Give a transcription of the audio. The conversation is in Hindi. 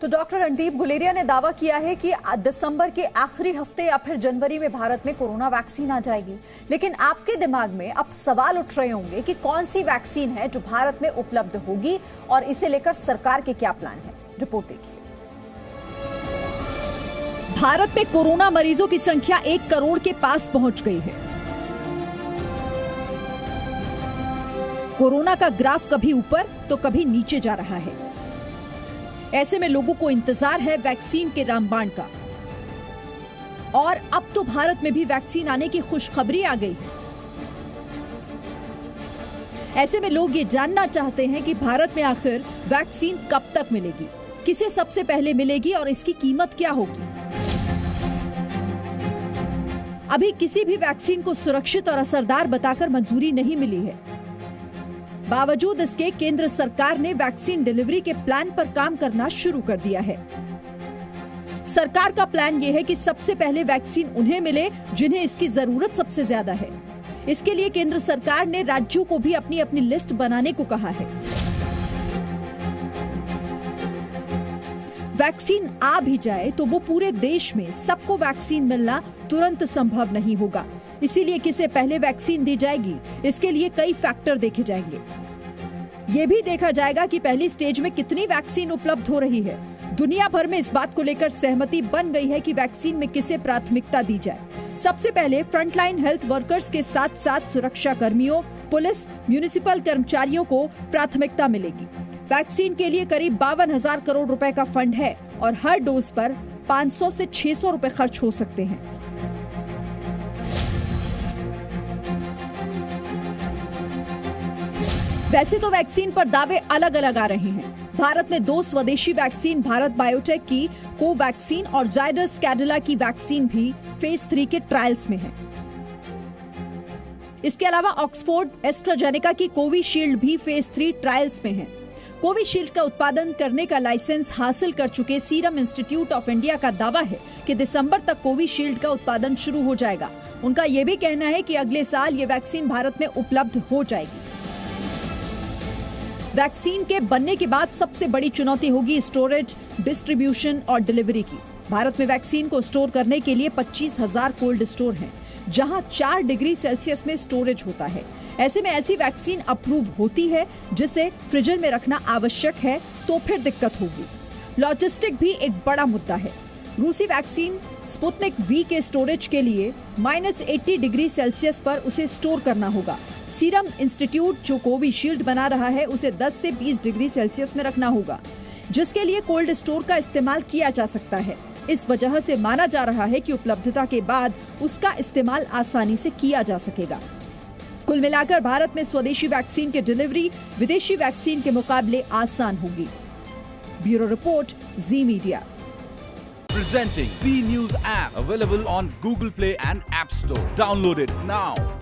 तो डॉक्टर रणदीप गुलेरिया ने दावा किया है कि दिसंबर के आखिरी हफ्ते या फिर जनवरी में भारत में कोरोना वैक्सीन आ जाएगी। लेकिन आपके दिमाग में अब सवाल उठ रहे होंगे कि कौन सी वैक्सीन है जो भारत में उपलब्ध होगी और इसे लेकर सरकार के क्या प्लान है। रिपोर्ट देखिए। भारत में कोरोना मरीजों की संख्या 1 करोड़ के पास पहुंच गई है। कोरोना का ग्राफ कभी ऊपर तो कभी नीचे जा रहा है। ऐसे में लोगों को इंतजार है वैक्सीन के रामबाण का। और अब तो भारत में भी वैक्सीन आने की खुशखबरी आ गई है। ऐसे में लोग ये जानना चाहते हैं कि भारत में आखिर वैक्सीन कब तक मिलेगी, किसे सबसे पहले मिलेगी और इसकी कीमत क्या होगी। अभी किसी भी वैक्सीन को सुरक्षित और असरदार बताकर मंजूरी नहीं मिली है। बावजूद इसके केंद्र सरकार ने वैक्सीन डिलीवरी के प्लान पर काम करना शुरू कर दिया है। सरकार का प्लान यह है कि सबसे पहले वैक्सीन उन्हें मिले जिन्हें इसकी जरूरत सबसे ज्यादा है। इसके लिए केंद्र सरकार ने राज्यों को भी अपनी अपनी लिस्ट बनाने को कहा है। वैक्सीन आ भी जाए तो वो पूरे देश में सबको वैक्सीन मिलना तुरंत संभव नहीं होगा। इसीलिए किसे पहले वैक्सीन दी जाएगी, इसके लिए कई फैक्टर देखे जाएंगे। ये भी देखा जाएगा कि पहली स्टेज में कितनी वैक्सीन उपलब्ध हो रही है। दुनिया भर में इस बात को लेकर सहमति बन गई है कि वैक्सीन में किसे प्राथमिकता दी जाए। सबसे पहले फ्रंटलाइन हेल्थ वर्कर्स के साथ साथ सुरक्षा कर्मियों, पुलिस, म्युनिसिपल कर्मचारियों को प्राथमिकता मिलेगी। वैक्सीन के लिए करीब 52,000 करोड़ रुपए का फंड है और हर डोज पर 500 से 600 रुपए खर्च हो सकते हैं। वैसे तो वैक्सीन पर दावे अलग अलग आ रहे हैं। भारत में 2 स्वदेशी वैक्सीन भारत बायोटेक की कोवैक्सीन और जायडस कैडिला की वैक्सीन भी फेज 3 के ट्रायल्स में है। इसके अलावा ऑक्सफोर्ड एस्ट्राजेनेका की कोविशील्ड भी फेज 3 ट्रायल्स में है। कोविशील्ड का उत्पादन करने का लाइसेंस हासिल कर चुके सीरम इंस्टीट्यूट ऑफ इंडिया का दावा है कि दिसंबर तक कोविशील्ड का उत्पादन शुरू हो जाएगा। उनका यह भी कहना है कि अगले साल ये वैक्सीन भारत में उपलब्ध हो जाएगी। वैक्सीन के बनने के बाद सबसे बड़ी चुनौती होगी स्टोरेज, डिस्ट्रीब्यूशन और डिलीवरी की। भारत में वैक्सीन को स्टोर करने के लिए 25,000 कोल्ड स्टोर हैं, जहां 4 डिग्री सेल्सियस में स्टोरेज होता है। ऐसे में ऐसी वैक्सीन अप्रूव होती है जिसे फ्रीजर में रखना आवश्यक है तो फिर दिक्कत होगी। लॉजिस्टिक भी एक बड़ा मुद्दा है। रूसी वैक्सीन स्पुतनिक वी के स्टोरेज के लिए -80 डिग्री सेल्सियस पर उसे स्टोर करना होगा। सीरम इंस्टीट्यूट जो कोविशील्ड बना रहा है उसे 10 से 20 डिग्री सेल्सियस में रखना होगा, जिसके लिए कोल्ड स्टोर का इस्तेमाल किया जा सकता है। इस वजह से माना जा रहा है कि उपलब्धता के बाद उसका इस्तेमाल आसानी से किया जा सकेगा। कुल मिलाकर भारत में स्वदेशी वैक्सीन की डिलीवरी विदेशी वैक्सीन के मुकाबले आसान होगी। Bureau report, ji media. Presenting B News app available on Google Play and App Store. Download it now.